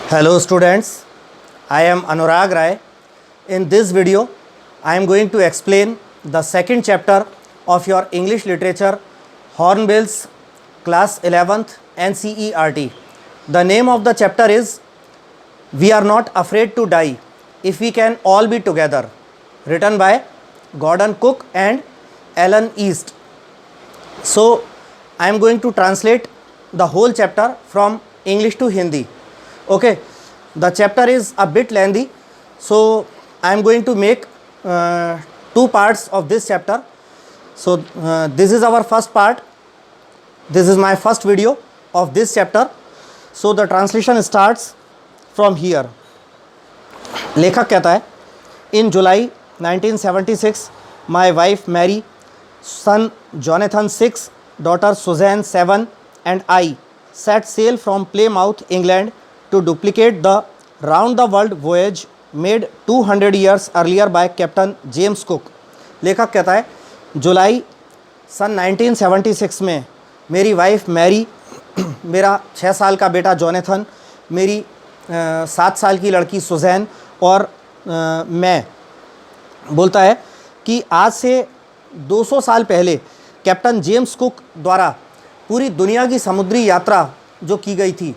Hello students, I am Anurag Rai. In this video, I am going to explain the second chapter of your English literature Hornbill's class 11th NCERT. The name of the chapter is We Are Not Afraid to Die If We Can All Be Together, written by Gordon Cook and Alan East. So, I am going to translate the whole chapter from English to Hindi. Okay, the chapter is a bit lengthy, so I am going to make two parts of this chapter. So this is our first part. This is my first video of this chapter. So the translation starts from here. लेखक कहता है, In July 1976, my wife Mary, son Jonathan 6, daughter Suzanne 7, and I set sail from Plymouth, England, to duplicate the round-the-world voyage made 200 years earlier by Captain James Cook. लेखक कहता है, जुलाई सन 1976 में मेरी wife Mary, मेरा 6 साल का बेटा जॉनथन, मेरी 7 साल की लड़की सुजैन और मैं, बोलता है कि आज से 200 साल पहले कैप्टन जेम्स कुक द्वारा पूरी दुनिया की समुद्री यात्रा जो की गई थी,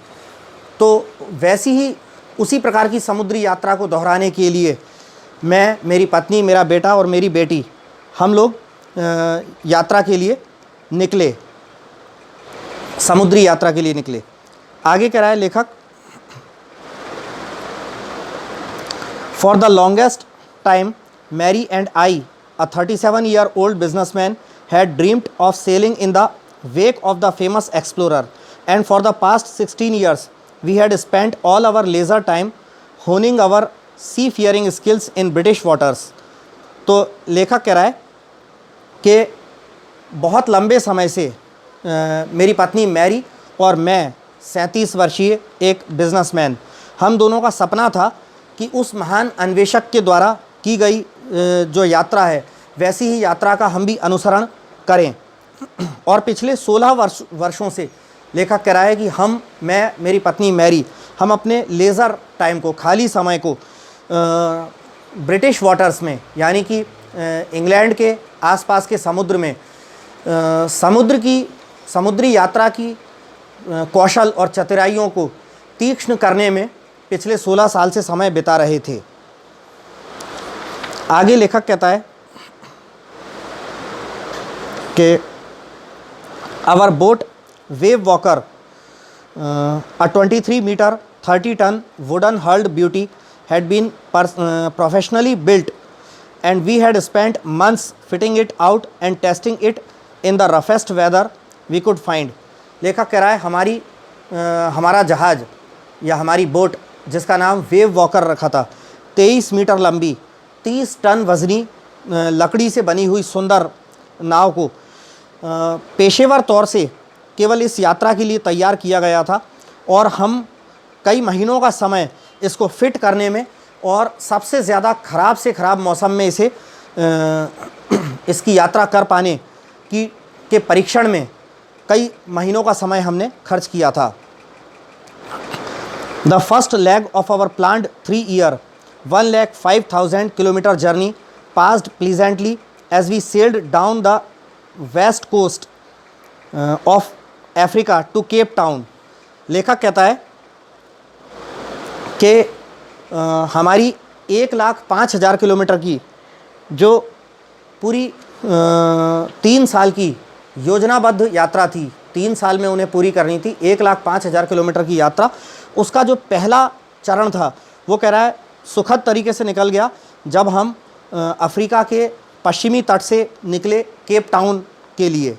तो वैसी ही उसी प्रकार की समुद्री यात्रा को दोहराने के लिए मैं, मेरी पत्नी, मेरा बेटा और मेरी बेटी, हम लोग यात्रा के लिए निकले, समुद्री यात्रा के लिए निकले। आगे कह रहा है लेखक, for the longest time Mary and I, a 37-year-old businessman, had dreamed of sailing in the wake of the famous explorer, and for the past 16 years we had spent all our leisure time honing our seafaring skills in British waters. तो लेखक कह रहा है कि बहुत लंबे समय से मेरी पत्नी मैरी और मैं, 37 वर्षीय एक बिजनेसमैन, हम दोनों का सपना था कि उस महान अन्वेषक के द्वारा की गई जो यात्रा है, वैसी ही यात्रा का हम भी अनुसरण करें। और पिछले 16 वर्षों से लेखक कह रहा है कि मैं, मेरी पत्नी मैरी, हम अपने लेज़र टाइम को, खाली समय को ब्रिटिश वाटर्स में, यानी कि इंग्लैंड के आसपास के समुद्र में समुद्री यात्रा की कौशल और चतुराइयों को तीक्ष्ण करने में पिछले 16 साल से समय बिता रहे थे। आगे लेखक कहता है कि our boat Wave Walker, a 23-meter 30-ton wooden hulled beauty, had been professionally built, and we had spent months fitting it out and testing it in the roughest weather we could find. लेखक कह रहा है हमारा जहाज़ या हमारी boat, जिसका नाम वेव वॉकर रखा था, 23 मीटर लंबी, 30 टन वज़नी लकड़ी से बनी हुई सुंदर नाव को पेशेवर तौर से केवल इस यात्रा के लिए तैयार किया गया था, और हम कई महीनों का समय इसको फिट करने में और सबसे ज़्यादा ख़राब से ख़राब मौसम में इसकी यात्रा कर पाने के परीक्षण में कई महीनों का समय हमने खर्च किया था। The first leg of our planned 3-year 105,000 kilometre journey passed pleasantly as we sailed down the west coast of Africa to Cape Town. लेखक कहता है कि हमारी 1,05,000 किलोमीटर की जो पूरी 3 साल की योजनाबद्ध यात्रा थी, 3 साल में उन्हें पूरी करनी थी, 1,05,000 किलोमीटर की यात्रा, उसका जो पहला चरण था वो कह रहा है सुखद तरीके से निकल गया जब हम अफ्रीका के पश्चिमी तट से निकले केप टाउन के लिए।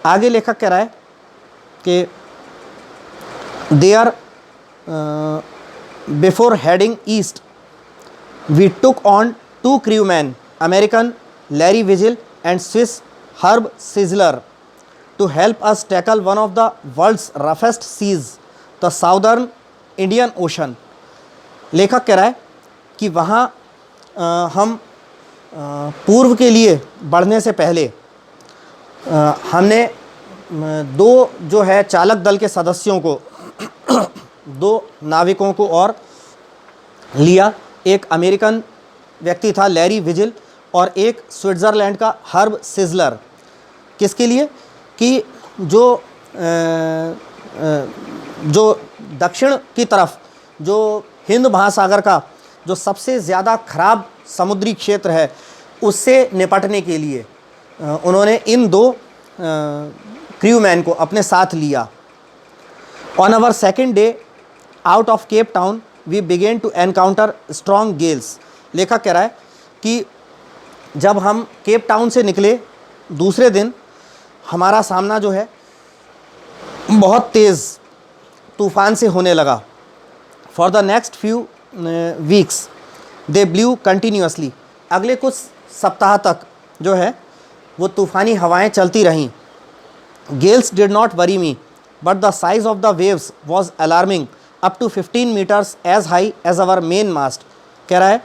आगे लेखक कह रहा है कि there before heading east we took on 2 crewmen, American Larry Vigil and Swiss Herb Seigler, to help us tackle one of the world's roughest seas, the southern Indian Ocean. लेखक कह रहा है कि वहाँ हम पूर्व के लिए बढ़ने से पहले हमने 2 जो है चालक दल के सदस्यों को दो नाविकों को और लिया। एक अमेरिकन व्यक्ति था लैरी विजिल और एक स्विट्ज़रलैंड का हर्ब सिजलर। किसके लिए? कि जो दक्षिण की तरफ जो हिंद महासागर का जो सबसे ज़्यादा खराब समुद्री क्षेत्र है उससे निपटने के लिए उन्होंने इन दो क्रूमैन को अपने साथ लिया। On our second day out of Cape Town we began to encounter strong gales. लेखक कह रहा है कि जब हम केप टाउन से निकले दूसरे दिन हमारा सामना जो है बहुत तेज़ तूफ़ान से होने लगा। For the next few weeks they blue continuously. अगले कुछ सप्ताह तक जो है वो तूफ़ानी हवाएं चलती रहीं। Gales did not worry me but the size of the waves was alarming up to 15 metres as high as our main mast. कह रहा है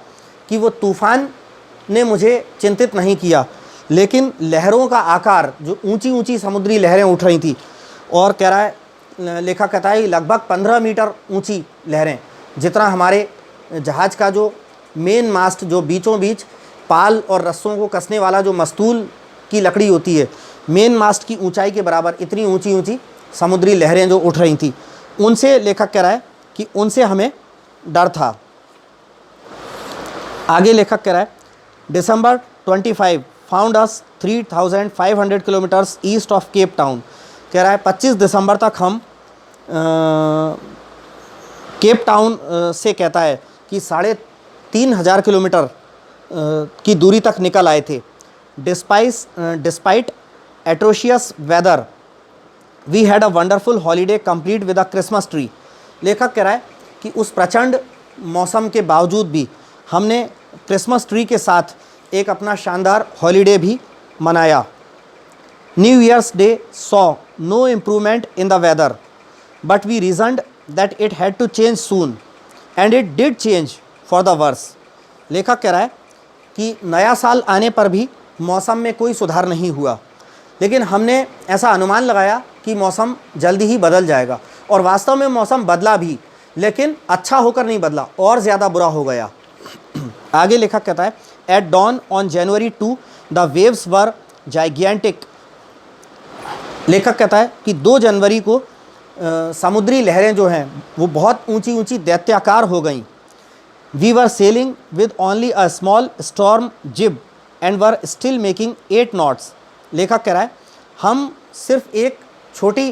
कि वो तूफ़ान ने मुझे चिंतित नहीं किया, लेकिन लहरों का आकार, जो ऊंची ऊंची समुद्री लहरें उठ रही थी, और कह रहा है लेखक कहता है लगभग 15 मीटर ऊंची लहरें, जितना हमारे जहाज़ का जो मेन मास्ट, जो बीचों बीच पाल और रस्सों को कसने वाला जो मस्तूल की लकड़ी होती है, मेन मास्ट की ऊंचाई के बराबर इतनी ऊंची ऊंची समुद्री लहरें जो उठ रही थी, उनसे लेखक कह रहा है कि उनसे हमें डर था। आगे लेखक कह रहा है December 25 found us 3500 kilometres east of Cape town. कह रहा है 25 दिसंबर तक हम केप टाउन से कहता है कि 3500 किलोमीटर की दूरी तक निकल आए थे। Despite atrocious weather we had a wonderful holiday complete with a Christmas tree. लेखक कह रहा है कि उस प्रचंड मौसम के बावजूद भी हमने क्रिसमस ट्री के साथ एक अपना शानदार हॉलीडे भी मनाया। New Year's Day saw no improvement in the weather but we reasoned that it had to change soon and it did change for the worse. लेखक कह रहा है कि नया साल आने पर भी मौसम में कोई सुधार नहीं हुआ, लेकिन हमने ऐसा अनुमान लगाया कि मौसम जल्दी ही बदल जाएगा, और वास्तव में मौसम बदला भी, लेकिन अच्छा होकर नहीं बदला, और ज़्यादा बुरा हो गया। आगे लेखक कहता है at dawn on January 2 the waves were gigantic. लेखक कहता है कि 2 जनवरी को समुद्री लहरें जो हैं वो बहुत ऊंची ऊंची दैत्याकार हो गईं। We were sailing with only a small storm jib and were still making 8 knots. लेखक कह रहा है हम सिर्फ एक छोटी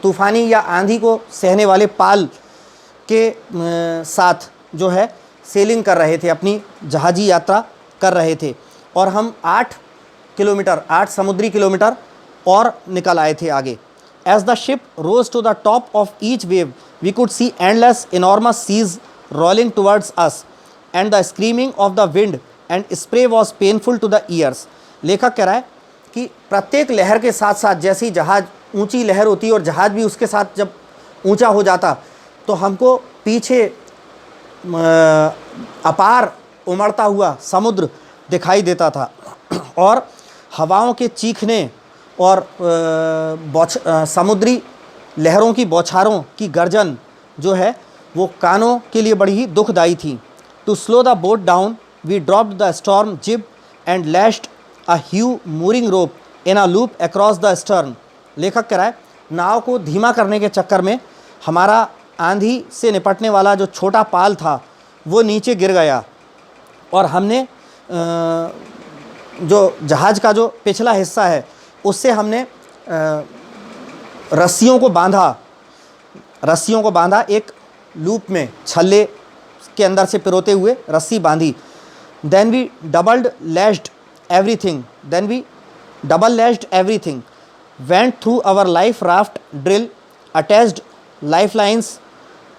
तूफ़ानी या आंधी को सहने वाले पाल के साथ जो है सेलिंग कर रहे थे, अपनी जहाज़ी यात्रा कर रहे थे, और हम 8 समुद्री किलोमीटर और निकल आए थे आगे। As the ship rose to the top of each wave we could see endless enormous seas rolling towards us and the screaming of the wind and spray was painful to the ears. लेखक कह रहा है कि प्रत्येक लहर के साथ साथ, जैसी जहाज़ ऊंची लहर होती है और जहाज़ भी उसके साथ जब ऊंचा हो जाता, तो हमको पीछे अपार उमड़ता हुआ समुद्र दिखाई देता था, और हवाओं के चीखने और समुद्री लहरों की बौछारों की गर्जन जो है वो कानों के लिए बड़ी ही दुखदाई थी। To slow the boat down we dropped the storm jib and lashed a huge mooring rope in a loop across the stern. लेखक कह रहा है नाव को धीमा करने के चक्कर में हमारा आंधी से निपटने वाला जो छोटा पाल था वो नीचे गिर गया, और हमने जो जहाज़ का जो पिछला हिस्सा है उससे हमने रस्सियों को बांधा, एक लूप में छल्ले के अंदर से पिरोते हुए रस्सी बांधी। Then we double lashed everything went through our life raft drill attached life lines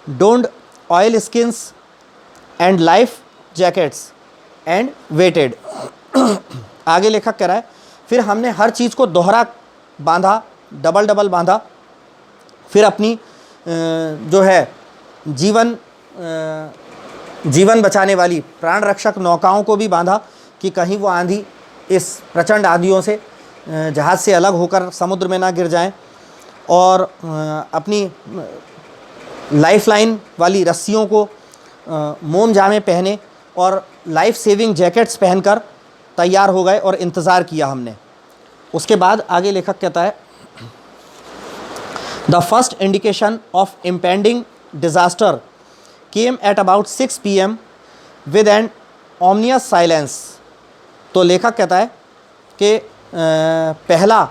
donned oil skins and life jackets and waited. आगे लेखक कह रहा है फिर हमने हर चीज़ को दोहरा बांधा, डबल बांधा, फिर अपनी जो है जीवन बचाने वाली प्राण रक्षक नौकाओं को भी बांधा कि कहीं वो आंधी, इस प्रचंड आंधियों से जहाज़ से अलग होकर समुद्र में ना गिर जाएं। और अपनी लाइफ लाइन वाली रस्सियों को मोम जामे पहने और लाइफ सेविंग जैकेट्स पहनकर तैयार हो गए और इंतज़ार किया हमने। उसके बाद आगे लेखक कहता है, the first indication of impending disaster came at about 6 PM with an ominous silence. तो लेखक कहता है कि पहला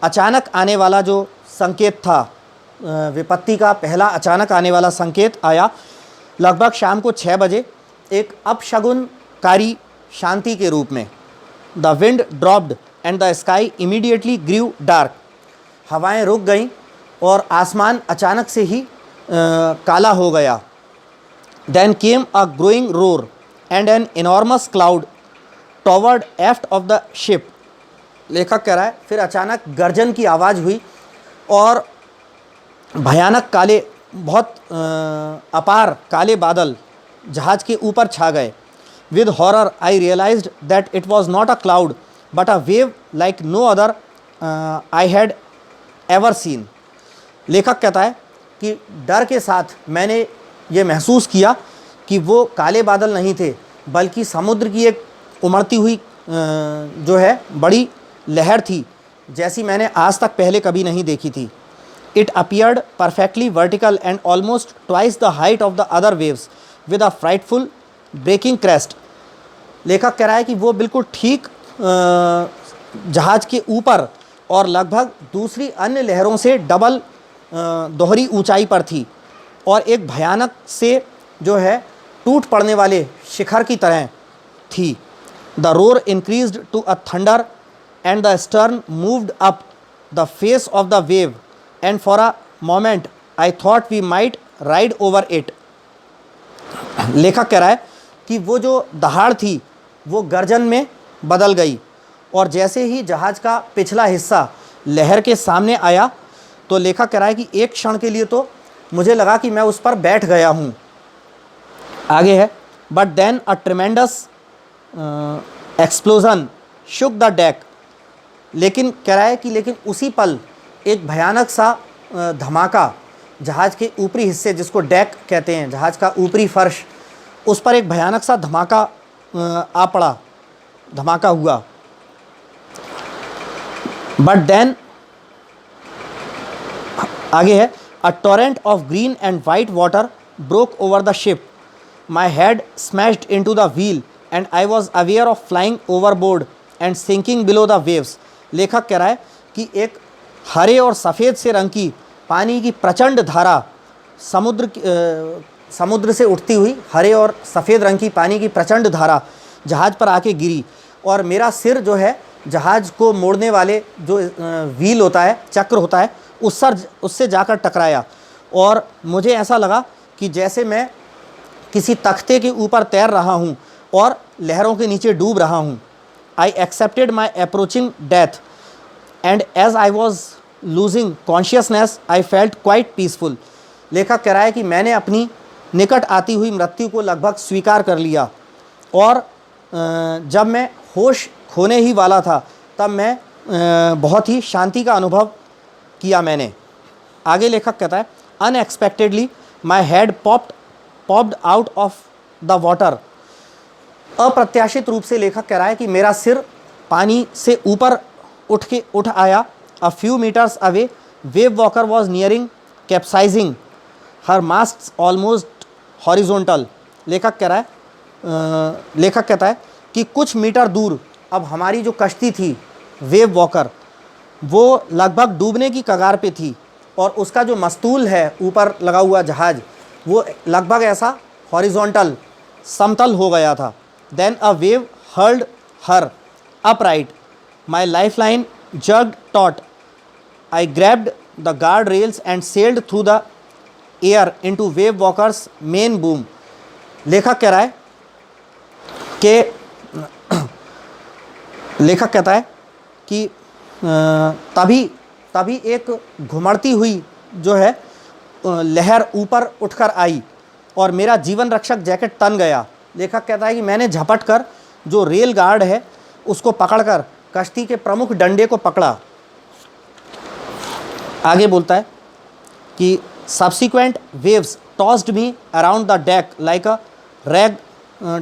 अचानक आने वाला जो संकेत था, विपत्ति का पहला अचानक आने वाला संकेत आया लगभग शाम को 6 बजे एक अपशगुनकारी शांति के रूप में। The wind dropped and the sky immediately grew dark. हवाएं रुक गईं और आसमान अचानक से ही काला हो गया। Then came a growing roar and an enormous cloud toward aft of the ship. लेखक कह रहा है फिर अचानक गर्जन की आवाज़ हुई और भयानक काले, बहुत अपार काले बादल जहाज के ऊपर छा गए। With horror I realised that it was not a cloud but a wave like no other I had ever seen. लेखक कहता है कि डर के साथ मैंने ये महसूस किया कि वो काले बादल नहीं थे बल्कि समुद्र की एक उमड़ती हुई जो है बड़ी लहर थी, जैसी मैंने आज तक पहले कभी नहीं देखी थी। It appeared perfectly vertical and almost twice the height of the other waves with a frightful breaking crest। लेखक कह रहा है कि वो बिल्कुल ठीक जहाज़ के ऊपर और लगभग दूसरी अन्य लहरों से डबल दोहरी ऊंचाई पर थी और एक भयानक से जो है टूट पड़ने वाले शिखर की तरह थी। The roar increased to a thunder and the stern moved up the face of the wave and for a moment I thought we might ride over it। लेखक कह रहा है कि वो जो दहाड़ थी वो गर्जन में बदल गई और जैसे ही जहाज़ का पिछला हिस्सा लहर के सामने आया तो लेखक कह रहा है कि एक क्षण के लिए तो मुझे लगा कि मैं उस पर बैठ गया हूँ। आगे है, but then a tremendous explosion shook the deck. लेकिन कह रहा है कि लेकिन उसी पल एक भयानक सा धमाका जहाज़ के ऊपरी हिस्से, जिसको डेक कहते हैं, जहाज़ का ऊपरी फर्श, उस पर एक भयानक सा धमाका आ पड़ा, धमाका हुआ। बट देन आगे है, a torrent of green and white water broke over the ship, my head smashed into the wheel and I was aware of flying overboard and sinking below the waves. लेखक कह रहा है कि एक हरे और सफ़ेद से रंग की पानी की प्रचंड धारा समुद्र से उठती हुई हरे और सफ़ेद रंग की पानी की प्रचंड धारा जहाज़ पर आके गिरी और मेरा सिर जो है जहाज़ को मोड़ने वाले जो व्हील होता है, चक्र होता है, उससे जाकर टकराया और मुझे ऐसा लगा कि जैसे मैं किसी तख्ते के ऊपर तैर रहा हूँ और लहरों के नीचे डूब रहा हूँ। I accepted my approaching death and as I was losing consciousness I felt quite peaceful. लेखक कह रहा है कि मैंने अपनी निकट आती हुई मृत्यु को लगभग स्वीकार कर लिया और जब मैं होश खोने ही वाला था तब मैं बहुत ही शांति का अनुभव किया मैंने। आगे लेखक कहता है, unexpectedly my head popped out of the water. अप्रत्याशित रूप से लेखक कह रहा है कि मेरा सिर पानी से ऊपर उठ आया। A few metres away Wave Walker was nearing capsizing her masts almost horizontal. लेखक कहता है कि कुछ मीटर दूर अब हमारी जो कश्ती थी वेव वॉकर, वो लगभग डूबने की कगार पे थी और उसका जो मस्तूल है ऊपर लगा हुआ जहाज़ वो लगभग ऐसा हॉरिजॉन्टल समतल हो गया था। Then a wave hurled her upright, my life line jerked taut, I grabbed the guard rails and sailed through the air into Wave Walker's main boom. लेखक कह रहा है कि लेखक कहता है कि तभी एक घुमड़ती हुई जो है लहर ऊपर उठकर आई और मेरा जीवन रक्षक जैकेट तन गया। लेखक कहता है कि मैंने झपट कर जो रेल गार्ड है उसको पकड़कर कश्ती के प्रमुख डंडे को पकड़ा। आगे बोलता है कि subsequent waves tossed me around the deck like a rag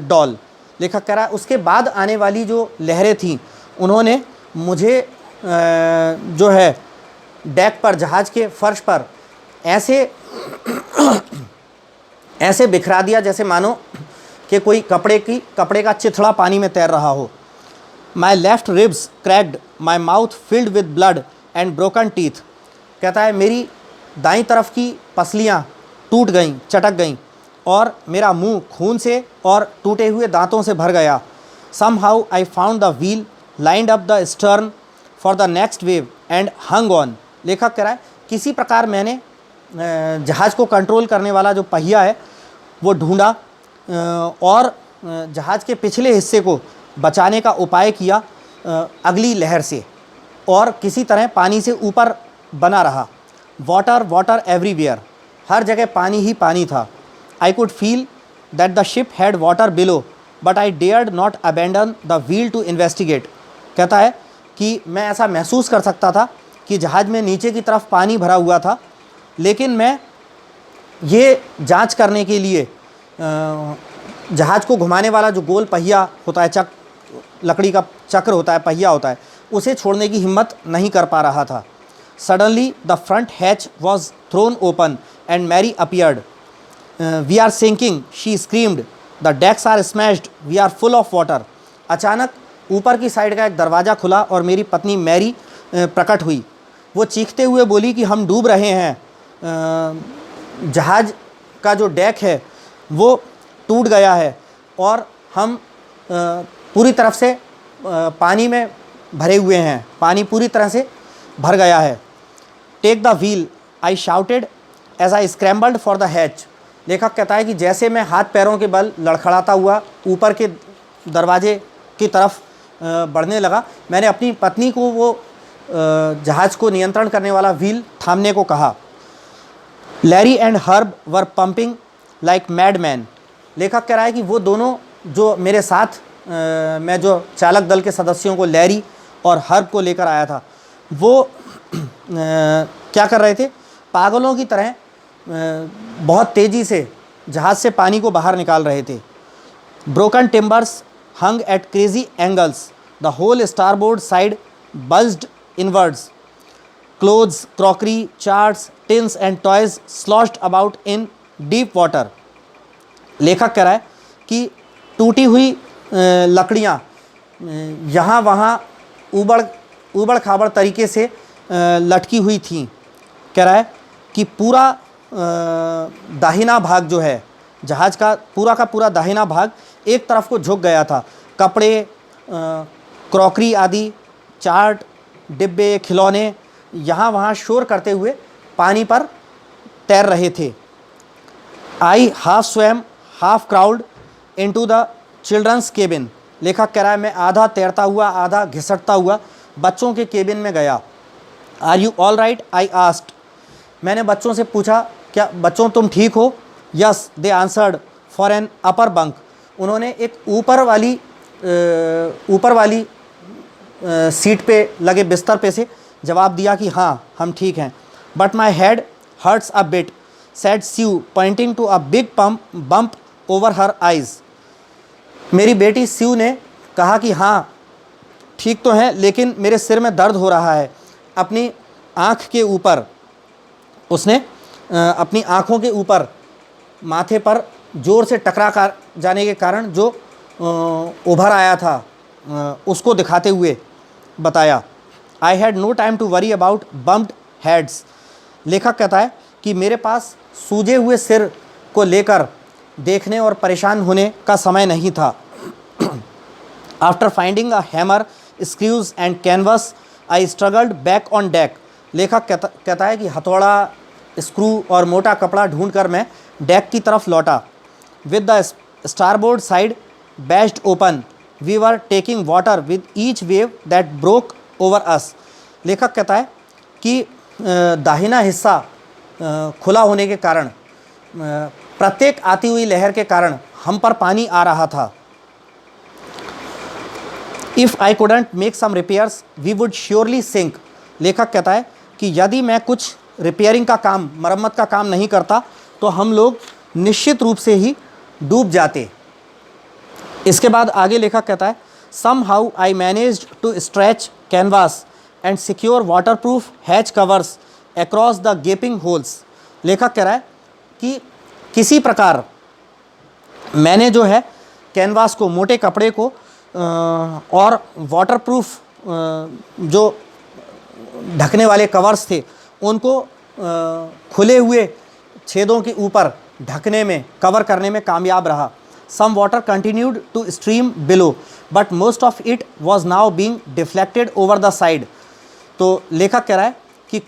doll. लेखक कह रहा है उसके बाद आने वाली जो लहरें थीं उन्होंने मुझे जो है डेक पर, जहाज़ के फर्श पर ऐसे ऐसे बिखरा दिया जैसे मानो कि कोई कपड़े का चिथड़ा पानी में तैर रहा हो। My left ribs cracked, my mouth filled with blood and broken teeth. कहता है मेरी दाईं तरफ की पसलियाँ टूट गईं, चटक गईं और मेरा मुंह खून से और टूटे हुए दांतों से भर गया। Somehow I found the wheel, lined up the stern for the next wave and hung on। लेखक कह रहा है किसी प्रकार मैंने जहाज़ को कंट्रोल करने वाला जो पहिया है वो ढूंढा और जहाज़ के पिछले हिस्से को बचाने का उपाय किया अगली लहर से, और किसी तरह पानी से ऊपर बना रहा। वाटर वाटर एवरीवेयर, हर जगह पानी ही पानी था। I could feel that the ship had water below but I dared not abandon the wheel to investigate. कहता है कि मैं ऐसा महसूस कर सकता था कि जहाज़ में नीचे की तरफ पानी भरा हुआ था, लेकिन मैं ये जांच करने के लिए जहाज़ को घुमाने वाला जो गोल पहिया होता है, लकड़ी का चक्र होता है, पहिया होता है, उसे छोड़ने की हिम्मत नहीं कर पा रहा था। Suddenly the front hatch was thrown open and Mary appeared. We are sinking, she screamed, the decks are smashed, we are full of water. अचानक ऊपर की साइड का एक दरवाज़ा खुला और मेरी पत्नी मैरी प्रकट हुई। वो चीखते हुए बोली कि हम डूब रहे हैं, जहाज़ का जो डेक है वो टूट गया है और हम पूरी तरफ से पानी में भरे हुए हैं, पानी पूरी तरह से भर गया है। Take the wheel, I shouted as I scrambled for the hatch. लेखक कहता है कि जैसे मैं हाथ पैरों के बल लड़खड़ाता हुआ ऊपर के दरवाजे की तरफ बढ़ने लगा, मैंने अपनी पत्नी को वो जहाज़ को नियंत्रण करने वाला व्हील थामने को कहा। Larry and herb were pumping like mad man. लेखक कह रहा है कि वो दोनों जो मेरे साथ मैं जो चालक दल के सदस्यों को, लैरी और हर्ब को लेकर आया था, वो क्या कर रहे थे, पागलों की तरह बहुत तेज़ी से जहाज़ से पानी को बाहर निकाल रहे थे। Broken timbers hung at crazy angles, the whole starboard side bulged inwards, clothes, crockery, charts, tins and toys sloshed about in deep water. लेखक कह रहा है कि टूटी हुई लकड़ियाँ यहाँ वहाँ ऊबड़ खाबड़ तरीके से लटकी हुई थीं। कह रहा है कि पूरा दाहिना भाग जो है जहाज़ का पूरा दाहिना भाग एक तरफ को झुक गया था। कपड़े, क्रॉकरी आदि, चार्ट, डिब्बे, खिलौने यहाँ वहाँ शोर करते हुए पानी पर तैर रहे थे। I half swam half crawled into the children's cabin. लेखक कह रहा है मैं आधा तैरता हुआ आधा घिसटता हुआ बच्चों के केबिन में गया। Are you all right, I asked. मैंने बच्चों से पूछा, क्या बच्चों तुम ठीक हो? Yes, they answered for an upper bunk. उन्होंने एक ऊपर वाली सीट पे लगे बिस्तर पे से जवाब दिया कि हाँ हम ठीक हैं। But my head hurts a bit, said Sue pointing to a big bump over her eyes. मेरी बेटी स्यू ने कहा कि हाँ ठीक तो हैं, लेकिन मेरे सिर में दर्द हो रहा है। अपनी आँख के ऊपर उसने अपनी आँखों के ऊपर माथे पर ज़ोर से टकरा कर जाने के कारण जो उभर आया था उसको दिखाते हुए बताया। I had no time to worry about bumped heads. लेखक कहता है कि मेरे पास सूजे हुए सिर को लेकर देखने और परेशान होने का समय नहीं था। After finding a hammer, screws and canvas, I struggled back on deck. लेखक कहता है कि हथौड़ा, स्क्रू और मोटा कपड़ा ढूंढकर मैं डेक की तरफ लौटा। With the starboard side bashed open, we were taking water with each wave that broke over us. लेखक कहता है कि दाहिना हिस्सा खुला होने के कारण, प्रत्येक आती हुई लहर के कारण हम पर पानी आ रहा था। If I couldn't make some repairs we would surely sink. लेखक कहता है कि यदि मैं कुछ रिपेयरिंग का काम, मरम्मत का काम नहीं करता तो हम लोग निश्चित रूप से ही डूब जाते। इसके बाद आगे लेखक कहता है somehow I managed to stretch canvas and secure waterproof hatch covers across the gaping holes. लेखक कह रहा है कि किसी प्रकार मैंने जो है कैनवास को, मोटे कपड़े को और वाटरप्रूफ जो ढकने वाले कवर्स थे उनको खुले हुए छेदों के ऊपर ढकने में, कवर करने में कामयाब रहा। Some water continued to stream below but most of it was now being deflected over the side. तो लेखक कह रहा है कि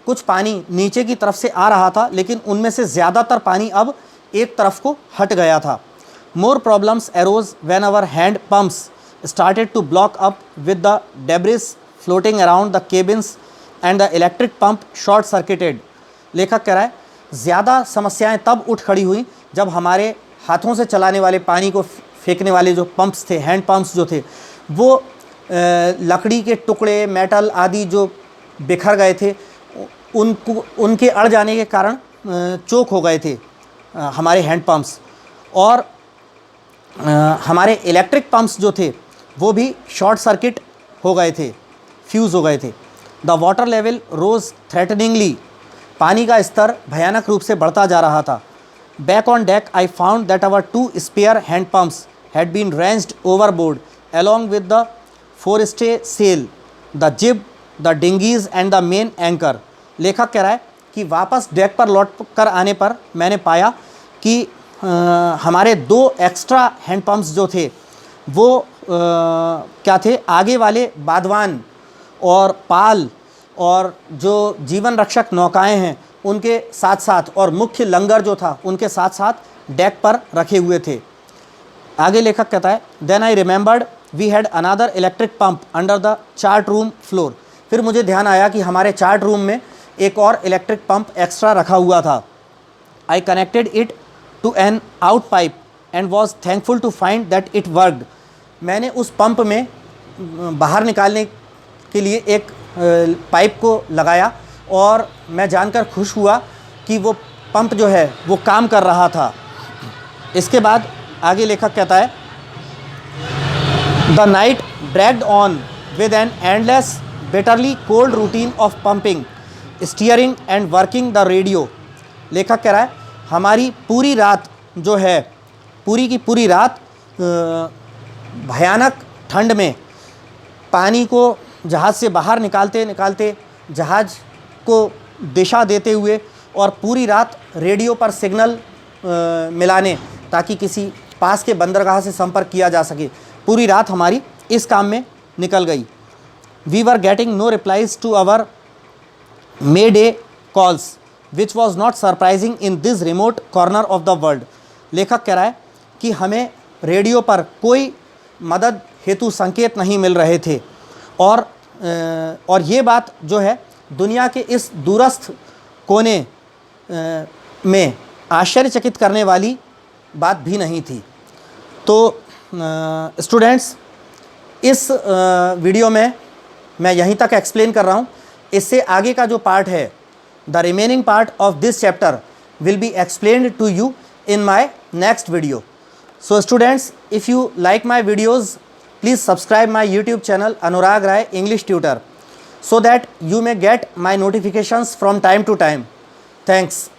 कुछ पानी नीचे की तरफ से आ रहा था, लेकिन उनमें से ज़्यादातर पानी अब एक तरफ को हट गया था। More problems arose when our hand pumps started to block up with the debris floating around the cabins and the electric pump short circuited. लेखक कह रहा है ज़्यादा समस्याएं तब उठ खड़ी हुई जब हमारे हाथों से चलाने वाले, पानी को फेंकने वाले जो पंप्स थे, हैंड पंप्स जो थे, वो लकड़ी के टुकड़े, मेटल आदि जो बिखर गए थे, उनके अड़ जाने के कारण चोक हो गए थे हमारे हैंड पंप्स। और हमारे इलेक्ट्रिक पंप्स जो थे वो भी शॉर्ट सर्किट हो गए थे, फ्यूज़ हो गए थे। द वाटर लेवल रोज थ्रेटनिंगली, पानी का स्तर भयानक रूप से बढ़ता जा रहा था। Back on deck I found that our 2 spare hand pumps had been wrenched overboard along with the forestay sail, the jib, the dinghies and the main anchor. लेखक कह रहा है कि वापस डेक पर लौट कर आने पर मैंने पाया कि हमारे 2 एक्स्ट्रा हैंड पंप्स जो थे वो क्या थे, आगे वाले बादवान और पाल और जो जीवन रक्षक नौकाएं हैं उनके साथ साथ, और मुख्य लंगर जो था उनके साथ साथ डेक पर रखे हुए थे। आगे लेखक कहता है then I remembered we had another electric pump under the chart room floor. फिर मुझे ध्यान आया कि हमारे चार्ट रूम में एक और इलेक्ट्रिक पंप एक्स्ट्रा रखा हुआ था। I connected it to an out pipe and was thankful to find that it worked. मैंने उस पंप में बाहर निकालने के लिए एक पाइप को लगाया और मैं जानकर खुश हुआ कि वो पंप जो है वो काम कर रहा था। इसके बाद आगे लेखक कहता है the night dragged on with an endless bitterly cold routine of pumping, steering and working the radio. लेखक कह रहा है हमारी पूरी रात जो है, पूरी की पूरी रात भयानक ठंड में पानी को जहाज़ से बाहर निकालते निकालते, जहाज़ को दिशा देते हुए, और पूरी रात रेडियो पर सिग्नल मिलाने ताकि किसी पास के बंदरगाह से संपर्क किया जा सके, पूरी रात हमारी इस काम में निकल गई। We were getting no replies to our mayday calls which was not surprising in this remote corner of the world. लेखक कह रहा है कि हमें रेडियो पर कोई मदद हेतु संकेत नहीं मिल रहे थे, और ये बात जो है दुनिया के इस दूरस्थ कोने में आश्चर्यचकित करने वाली बात भी नहीं थी। तो स्टूडेंट्स, इस वीडियो में मैं यहीं तक एक्सप्लेन कर रहा हूँ। इससे आगे का जो पार्ट है, the remaining part of this chapter will be explained to you in my next video. So students, if you like my videos, please subscribe my YouTube channel Anurag Rai English Tutor so that you may get my notifications from time to time. Thanks.